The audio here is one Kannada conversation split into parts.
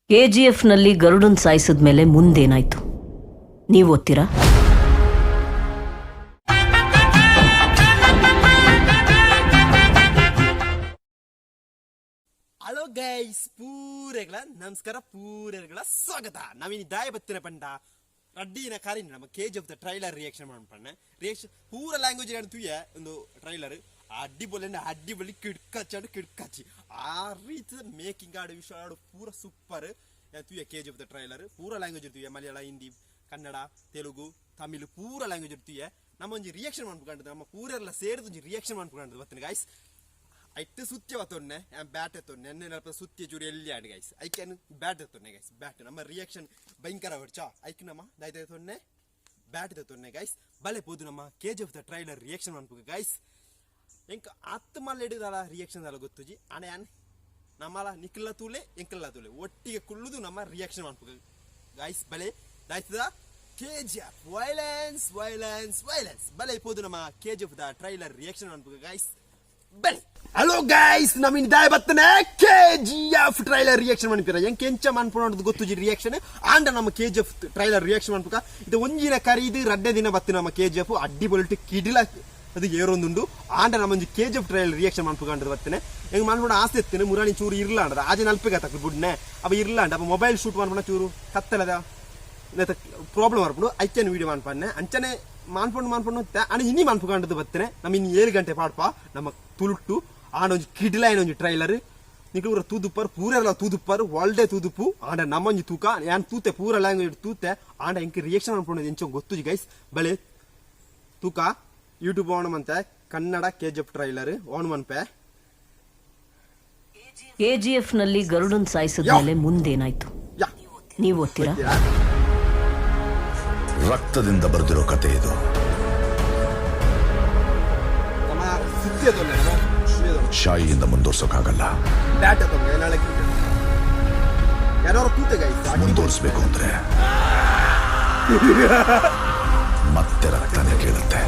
KGFನಲ್ಲಿ ಗರುಡನ್ ಸಾಯಿಸಿದ ಮೇಲೆ ಮುಂದೇನಾಯ್ತು ನೀವು ಓದ್ತೀರಾ? ಹಲೋ ಗೈಸ್, ಪೂರೆಗಳ ನಮಸ್ಕಾರ, ಪೂರೆಗಳ ಸ್ವಾಗತ. ನಾವಿನಿದ್ದಾಯ ಬತ್ತಿನ ಪಂಡ ರಡ್ಡಿನ ಕಾರಿನ ನಮ್ಮ KGF ಟ್ರೈಲರ್ ರಿಯಾಕ್ಷನ್ ಮಾಡ್ಪಣ್ಣೆ. ರಿಯಾಕ್ಷನ್ ಪೂರ ಲ್ಯಾಂಗ್ವೇಜ್ ತೂಯ ಒಂದು ಟ್ರೈಲರ್ ಅಡ್ಡಿಬೊಲಿ ಕಿಡ್ಕಚ್ಚಿ ಆ ರೀತಿ ಮೇಕಿಂಗ್ ಆಡು ವಿಷಯ ಆಡು ಪೂರ ಸೂಪರ್ ತೂಯ KGF ಟ್ರೈಲರ್ ಪೂರ ಲ್ಯಾಂಗ್ವೇಜ್ ಇರ್ತೂಯ, ಮಲಯಾಳ, ಹಿಂದಿ, ಕನ್ನಡ, ತೆಲುಗು, ತಮಿಳು ಪೂರ ಲ್ಯಾಂಗ್ವೇಜ್ ಇರ್ತೂಯ. ನಮ್ಮ ಒಂಜಿ ರಿಯಾಕ್ಷನ್ ಮಾಡ್ಬೇಕಂತದ್ದು, ನಮ್ಮ ಪೂರೆಲ್ಲ ಸೇರಿದ ಒಂಜಿ ರಿಯಾಕ್ಷನ್ ಮಾಡ್ಬೇಕಂತದ್ದು ಬತ್ತಿನ ಗೈಸ್. ಐಟ್ ಸುತ್ಯ ಬತ್ತೊನ್ನೆ ಬ್ಯಾಟ್ ಎತ್ತೊನ್ನೆ ಎನ್ನೆ ಸುತ್ಯ ಚೂರಿ ಎಲ್ಲಿ ಆಡ್ ಗೈಸ್ ಐಕನ್ ಬ್ಯಾಟ್ ಎತ್ತೊನ್ನೆ ಗೈಸ್. ಬ್ಯಾಟ್ ನಮ್ಮ ರಿಯಾಕ್ಷನ್ ಭಯಂಕರ ಹೊಡ್ಚಾ ಐಕ್ ನಮ್ಮ ದೈತ ಎತ್ತೊನ್ನೆ ಬ್ಯಾಟ್ ಎತ್ತೊನ್ನೆ ಗೈಸ್. ಬಲೆ ಪೋದು ನಮ್ಮ KGF ಟ್ರೈಲರ್ ರಿಯಾಕ್ಷನ್ ಮಾಡ್ಬೇಕು ಗೈಸ್. ಎಂಕ ಹತ್ತು ಮಲ್ಲ ಹಿಡಿದಾಳ ರಿಯಾಕ್ಷನ್ ಅಲ್ಲ ಗೊತ್ತುಜಿ ಅಣೆ ಅನ್ ನಮ್ಮಲ ನಿಕ್ಲ ತೂಲೆ ಎಂಕಲ್ಲ ತೂಲೆ ಒಟ್ಟಿಗೆ ಕುಳ್ಳುದು ನಮ್ಮ ರಿಯಾಕ್ಷನ್ ಮಾಡ್ಬೇಕು ಗೈಸ್. ಬಲೆ ದಾಯ್ತದ KGF ವೈಲೆನ್ಸ್ ವೈಲೆನ್ಸ್ ವೈಲೆನ್ಸ್. ಬಲೆ ಪೋದು ನಮ್ಮ KGF ಟ್ರೈಲರ್ ರಿಯಾಕ್ಷನ್ ಮಾಡ್ಬೇಕು ಗೈಸ್. ಬಲೆ ಹಲೋ ಗೈಸ್, ನಮ್ಮಿನ ದಾಯ ಬತ್ತನೆ KGF ಟ್ರೈಲರ್ ರಿಯಾಕ್ಷನ್ ಮಾಡ್ತೀರಾ. ಹೆಂಗೆ ಎಂಚ ಮಾಡ್ಕೊಳ್ಳೋದು ಗೊತ್ತುಜಿ ರಿಯಾಕ್ಷನ್ ಆಂಡ ನಮ್ಮ KGF ಟ್ರೈಲರ್ ರಿಯಾಕ್ಷನ್ ಮಾಡ್ಬೇಕ. ಇದು ಒಂಜಿನ ಕರೀದು ರಡ್ಡೆ ದಿನ ಬತ್ತಿನ ನಮ್ಮ KGF ಅಡ್ಡಿ ಬೊಲ್ಟ್ ಕಿಡಿಲ ಅದು ಏರೊಂದುಂಡು ಆಂಡ ನಮ್ಮೊಂಜಿ KGF ಟ್ರೈಲರ್ ರಿಯಾಕ್ಷನ್ ಮಾಡ್ಬೇಕಂತ ಬರ್ತೇನೆ. ಹೆಂಗೆ ಮಾಡ್ಕೊಂಡು ಆಸೆ ಎತ್ತೇನೆ ಮುರಾಣಿ ಚೂರು ಇರ್ಲಾಂಡ್ರ ಆಜೆ ನಲ್ಪೆಗೆ ತಕ್ಕ ಬುಡ್ನೆ ಅವ ಇರ್ಲಾಂಡ ಅಪ್ಪ ಮೊಬೈಲ್ ಶೂಟ್ ಮಾಡ್ಬೋಣ ಚೂರು ಕತ್ತಲದ ಪ್ರಾಬ್ಲಮ್ ಮಾಡ್ಬಿಡು ಐಕ್ಯನ್ ವೀಡಿಯೋ ಮಾಡ್ಪಣ್ಣೆ ಅಂಚನೆ ಮಾಡ್ಕೊಂಡು ಅಣ್ಣ ಇನ್ನಿ ಮಾಡ್ಬೇಕಂತದ್ದು ಬರ್ತೇನೆ. ನಮ್ಮ ಇನ್ನು 7 ಗಂಟೆ ಪಾಡ್ಪ ನಮ್ಮ ತುಳುಟ್ಟು ಆಂಡ ಒಂಜಿ ಕಿಡಿಲ ಏನೊಂಜಿ ಟ್ರೈಲರ್ ನಿಕ್ಲೂರ ತೂದುಪ್ಪರ್ ಪೂರೆಲ್ಲ ತೂದುಪ್ಪರ್ ಒಳ್ಳೆ ತೂದುಪ್ಪು ಆಂಡ ನಮ್ಮೊಂಜಿ ತೂಕ ಯಾನ್ ತೂತೆ ಪೂರ ಲ್ಯಾಂಗ್ವೇಜ್ ತೂತೆ ಆಂಡ ಎಂಕೆ ರಿಯಾಕ್ಷನ್ ಮಾಡ್ಕೊಂಡು ಎಂಚೋ ಗೊತ್ತುಜಿ ಗೈಸ್. ಬಳೆ ತೂಕ ಯೂಟ್ಯೂಬ್ ಓಣ ಮಂತೆ ಕನ್ನಡ KGF ಟ್ರೈಲರ್ ಓಣ್ ಮನ್ಪೆ. KGFನಲ್ಲಿ ಗರುಡನ್ ಸಾಯಿಸಿದ ಮೇಲೆ ಮುಂದೇನಾಯ್ತು ನೀವು ಓದ್ತೀರಾ? ರಕ್ತದಿಂದ ಬರೆದಿರೋ ಕತೆ ಇದು. ಶಾಯಿಯಿಂದ ಮುಂದುವರ್ಸೋಕ್ಕಾಗಲ್ಲ. ಮುಂದುವರ್ಸ್ಬೇಕು ಅಂದ್ರೆ ಮತ್ತೆ ರಕ್ತನೇ ಕೇಳುತ್ತೆ.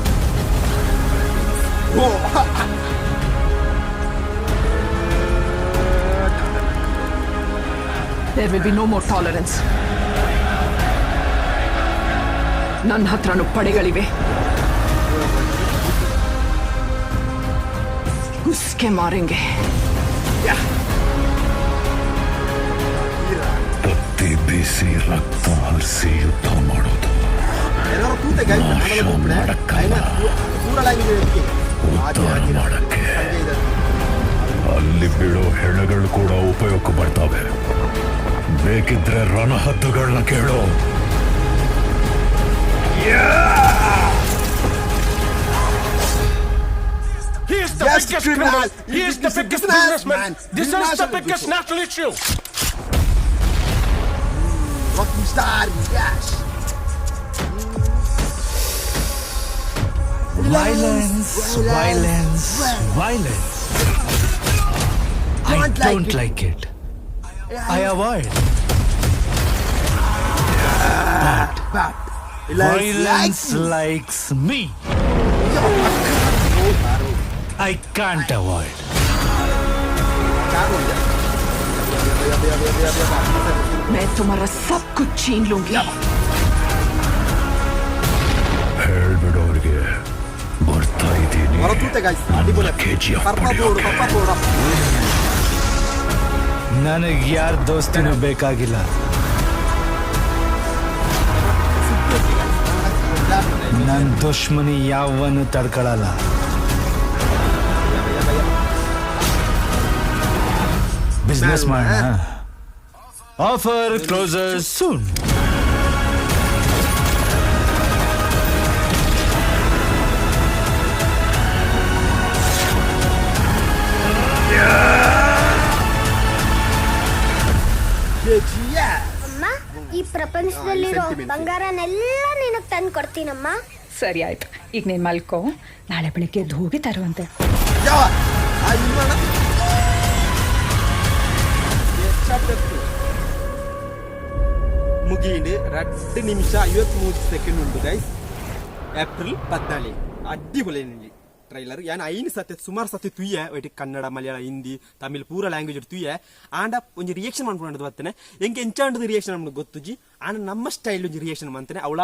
There will be no more tolerance. ನನ್ನ ಹತ್ರನೂ ಪಡೆಗಳಿವೆ. ಉಸ್ಕೆ ಮಾರೆಂಗೆ. ಕತ್ತಿ ಬೀಸಿ ರಕ್ತ ಹರಿಸಿ ಯುದ್ಧ ಮಾಡೋದು ಉದ್ಧಾರ ಮಾಡಕ್ಕೆ. ಅಲ್ಲಿ ಬೀಳೋ ಹೆಣಗಳು ಕೂಡ ಉಪಯೋಗಕ್ಕೆ ಬರ್ತವೆ. ಬೇಕಿದ್ರೆ ರಣಹದ್ದುಗಳನ್ನ ಕೇಳೋ. He is the biggest criminal. He is the biggest businessman. This is the biggest national issue. Rocking star Yash. Violence, violence, violence. I don't like it. I avoid. But violence likes me. I can't avoid. मैं तुम्हारा सब कुछ छीन लूंगी. ಹೇಳ್ಬಿಡೋರಿಗೆ ಬರ್ತಾ ಇದ್ದೀನಿ. KGF ನನಗೆ ಯಾರ ದೋಸ್ತಿನೂ ಬೇಕಾಗಿಲ್ಲ. ನನ್ನ ದುಶ್ಮನಿ ಯಾವನು ತಡ್ಕೊಳ್ಳಲ್ಲ. ಬಿಸ್ನೆಸ್ ಮಾಡೋಣ. Offer closer soon. ಅಮ್ಮ, ಈ ಪ್ರಪಂಚದಲ್ಲಿರೋ ಬಂಗಾರನೆಲ್ಲ ನಿನಗೆ ತಂದು ಕೊಡ್ತೀನಮ್ಮ. ಸರಿ ಆಯ್ತು, ಈಗ ನೀನ್ ಮಲ್ಕೋ. ನಾಳೆ ಬೆಳಿಗ್ಗೆ ಹೋಗಿ ತರುವಂತೆ. ಮುಗಿಂಡು 2 ನಿಮಿಷ 53 ಸೆಕೆಂಡ್ ಉಂಟು ಗೈಸ್. ಏಪ್ರಿಲ್ 14 ಅಡ್ಡಿಪೊಲಿ ಟ್ರೈಲರ್ ಯಾನ್ ಐನು ಸತಿ ಸುಮಾರು ಸತಿ ತುಯ್ಯ ಒಯ್ಟಿ ಕನ್ನಡ ಮಲಯಾಳ ಹಿಂದಿ ತಮಿಳ್ ಪೂರ ಲ್ಯಾಂಗ್ವೇಜ್ ತುಯ್ಯ ಆಂಡ ಒಂಜಿ ರಿಯಾಕ್ಷನ್ ಮಾಡ್ಕೊಂಡು ಬರ್ತೇನೆ ಎಂಗೆ ಎಂಚಾಂಡದ ರಿಯಾಕ್ಷನ್ ನಮ್ಗೆ ಗೊತ್ತುಜಿ ಆಂಡ ನಮ್ಮ ಸ್ಟೈಲ್ ಒಂಜಿ ರಿಯಾಕ್ಷನ್ ಮಾಡ್ತೇನೆ ಅವಳ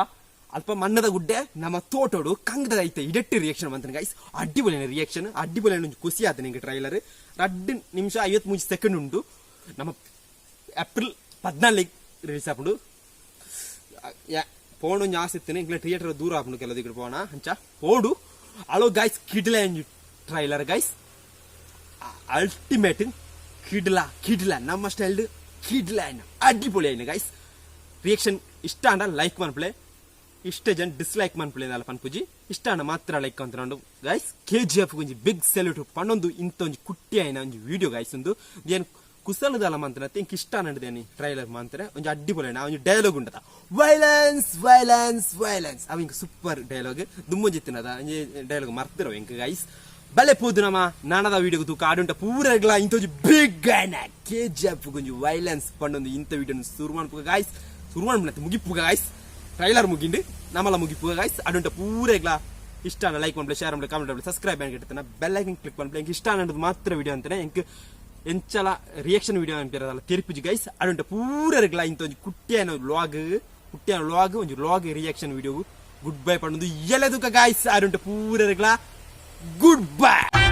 ಅಲ್ಪ ಮಣ್ಣದ ಗುಡ್ಡೆ ನಮ್ಮ ತೋಟೋಡು ಕಂಗದ ಐತೆ ಇಡಟ್ಟಿ ರಿಯಾಕ್ಷನ್ ಮಾಡ್ತೇನೆ ಗೈಸ್ ಅಡ್ಡಿಪೊಲಿ ರಿಯಾಕ್ಷನ್ ಅಡ್ಡಿಪೊಲಿ ಒಂಜಿ ಖುಷಿ ಆತ ನಿಂಗೆ ಟ್ರೈಲರ್ 2 ನಿಮಿಷ 53 ಸೆಕೆಂಡ್ ಉಂಟು ನಮ್ಮ ಏಪ್ರಿಲ್ 14 ರಿಲೀಸ್ ಆಪುಂಡು ಪೋಂಡು ಒಂಜಿ ಆಸೆ ಇತ್ತೇನೆ ಇಂಕ್ಲ ಥಿಯೇಟರ್ ದೂರ ಆಪುಂಡು ಕೆಲವು ದಿಗ್ಗಡೆ ಪೋಣ ಅಂಚ ಪೋಡು ಅಲೋ ಗೈಸ್ ಕಿಡ್ಲ ಟ್ರೈಲರ್ ಗೈಸ್ ಅಲ್ಟಿಮೇಟ್ ಕಿಡ್ಲ ನಮ್ಮ ಸ್ಟೈಲ್ ಕಿಡ್ಲ ಅಡ್ಡಿಪೊಳಿ ಆಯ್ನ ಗೈಸ್ ರಿಯಾಕ್ಷನ್ ಇಷ್ಟ ಅಂಡ ಲೈಕ್ ಮನ್ಪ್ಲೆ ಇಷ್ಟ ಜನ ಡಿಸ್ಲೈಕ್ ಮನ್ಪ್ಲೆ ಅಲ್ಲ ಪನ್ಪುಜಿ ಇಷ್ಟ ಅಂಡ ಮಾತ್ರ ಲೈಕ್ ಅಂತ ಗೈಸ್ KGF ಒಂಜಿ ಬಿಗ್ ಸೆಲ್ಯೂಟ್ ಪನ್ನೊಂದು ಇಂತ ಒಂಜಿ ಕುಟ್ಟಿ ಆಯ್ನ ಒಂಜಿ ವಿಡಿಯೋ ಗೈಸ್ ಒಂದು ಏನ್ ಕುಸಲದಲ್ಲ ಮಂತ್ರ ಇಂಕ್ ಇಷ್ಟ ನಡ್ದೇನಿ ಟ್ರೈಲರ್ ಮಂತ್ರ ಒಂಜಿ ಅಡ್ಡಿಪೊಳಿ ಒಂಜಿ ಡೈಲಾಗ್ ಉಂಟದ ವೈಲೆನ್ಸ್ ಅವ ಇಂಕ ಸೂಪರ್ ಡೈಲಾಗ್ ದುಮ್ಮೊಂಜಿತ್ತಿನದ ಒಂಜಿ ಡೈಲಾಗ್ ಮರ್ತಿರವ ಇಂಕ ಗೈಸ್ ಬಲೆ ಪೋದು ನಮ್ಮ ನಾನದ ವಿಡಿಯೋಗ ತೂಕ ಆಡುಂಟ ಪೂರಗ್ಲ ಇಂತ ಒಂಜಿ ಬಿಗ್ ಆಯ್ನ KGF ಒಂಜಿ ವೈಲೆನ್ಸ್ ಪನ್ನೊಂದು ಇಂತ ವಿಡಿಯೋ ಶುರು ಮಾಡ್ಪುಗ ಗೈಸ್ ಶುರು ಮಾಡ್ಬಿಡತ್ತೆ ಮುಗಿಪುಗ ಗೈಸ್ ಟ್ರೈಲರ್ ಮುಗಿಂಡು ನಮ್ಮಲ್ಲ ಮುಗಿಪುಗ ಗೈಸ್ ಅಡುಂಟ ಪೂರಗ್ಲ ಇಷ್ಟ ಲೈಕ್ ಮಾಡ್ಬಿಡಿ ಶೇರ್ ಮಾಡಿ ಕಾಮೆಂಟ್ ಮಾಡಿ ಸಬ್ಸ್ಕ್ರೈಬ್ ಮಾಡಿ ಇಡ್ತಾನೆ ಬೆಲ್ ಐಕನ್ ಕ್ಲಿಕ್ ಮಾಡ್ಬಿಡಿ ಇಂಕ ಇಷ್ಟ ಅನ್ನೋದು ಮಾತ್ರ ವಿಡಿಯೋ ಅಂತಾನೆ ಇಂಕ ಎಂಚಲ ರಿಯಾಕ್ಷನ್ ವಿಡಿಯೋ ಅಂತಿರದಲ್ಲ ತಿರುಪುಜಿ ಗೈಸ್ ಅಡುಂಟ ಪೂರಗ್ಲ ಇಂತ ಒಂಜಿ ಕುಟ್ಟಿಯನ ವ್ಲಾಗ್ ಒಂಜಿ vlog reaction video good bye ಪಣ್ಣದು ಎಲ್ಲದಕ್ಕ ಗೈಸ್ ಅಡುಂಟ ಪೂರಗ್ಲ ಗುಡ್ ಬೈ.